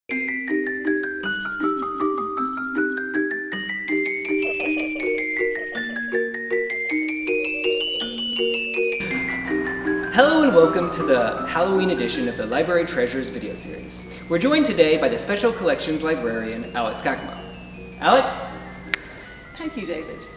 Hello and welcome to the Halloween edition of the Library Treasures video series. We're joined today by the Special Collections librarian, Alex Kakma. Alex? Thank you, David.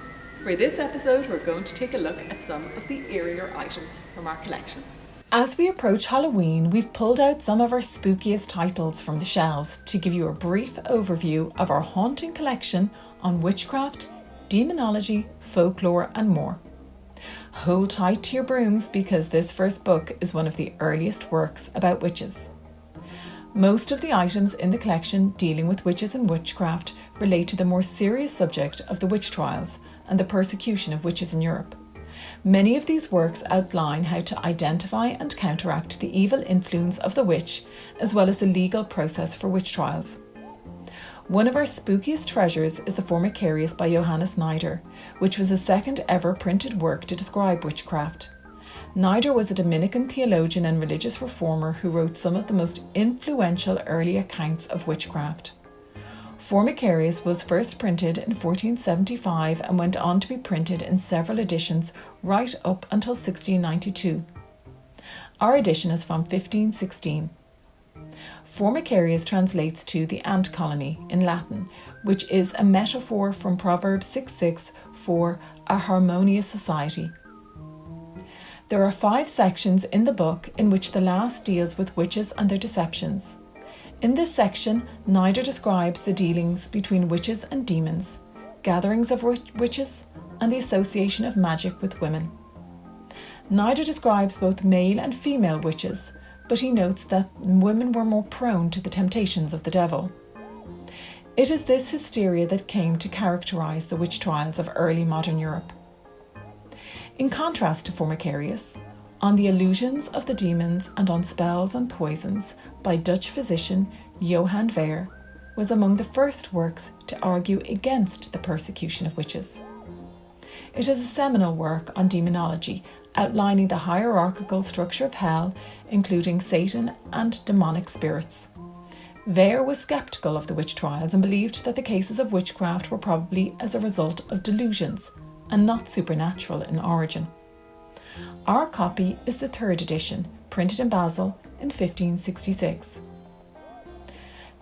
For this episode, we're going to take a look at some of the eerier items from our collection. As we approach Halloween, we've pulled out some of our spookiest titles from the shelves to give you a brief overview of our haunting collection on witchcraft, demonology, folklore and more. Hold tight to your brooms because this first book is one of the earliest works about witches. Most of the items in the collection dealing with witches and witchcraft relate to the more serious subject of the witch trials and the persecution of witches in Europe. Many of these works outline how to identify and counteract the evil influence of the witch, as well as the legal process for witch trials. One of our spookiest treasures is the Formicarius by Johannes Snyder, which was the second ever printed work to describe witchcraft. Snyder was a Dominican theologian and religious reformer who wrote some of the most influential early accounts of witchcraft. Formicarius was first printed in 1475 and went on to be printed in several editions right up until 1692. Our edition is from 1516. Formicarius translates to the ant colony in Latin, which is a metaphor from Proverbs 6:6 for a harmonious society. There are 5 sections in the book in which the last deals with witches and their deceptions. In this section, Snyder describes the dealings between witches and demons, gatherings of witches, and the association of magic with women. Snyder describes both male and female witches, but he notes that women were more prone to the temptations of the devil. It is this hysteria that came to characterize the witch trials of early modern Europe. In contrast to Formicarius, On the Illusions of the Demons and on Spells and Poisons by Dutch physician Johannes was among the first works to argue against the persecution of witches. It is a seminal work on demonology, outlining the hierarchical structure of hell, including Satan and demonic spirits. Wehr was sceptical of the witch trials and believed that the cases of witchcraft were probably as a result of delusions and not supernatural in origin. Our copy is the 3rd edition, printed in Basel in 1566.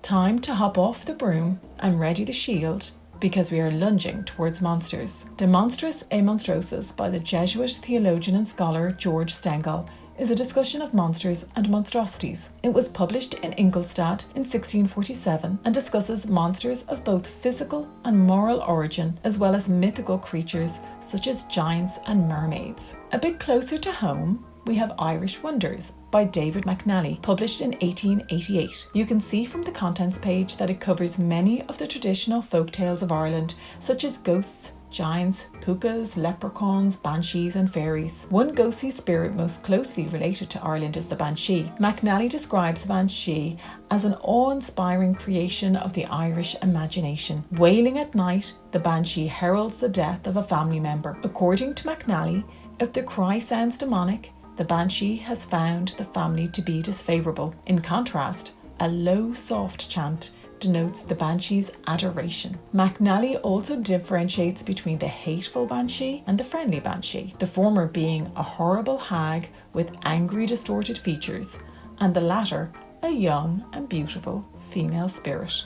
Time to hop off the broom and ready the shield, because we are lunging towards monsters. De Monstris et Monstrosus by the Jesuit theologian and scholar George Stengel is a discussion of monsters and monstrosities. It was published in Ingolstadt in 1647 and discusses monsters of both physical and moral origin, as well as mythical creatures such as giants and mermaids. A bit closer to home, we have Irish Wonders by David Mcnally, published in 1888. You can see from the contents page that it covers many of the traditional folk tales of Ireland, such as ghosts, giants, pukas, leprechauns, banshees and fairies. One ghostly spirit most closely related to Ireland is the Banshee. Mcnally describes the Banshee as an awe-inspiring creation of the Irish imagination. Wailing at night, the Banshee heralds the death of a family member. According to Mcnally, if the cry sounds demonic, the Banshee has found the family to be disfavourable. In contrast, a low, soft chant denotes the Banshee's adoration. Mcnally also differentiates between the hateful Banshee and the friendly Banshee, the former being a horrible hag with angry, distorted features, and the latter a young and beautiful female spirit.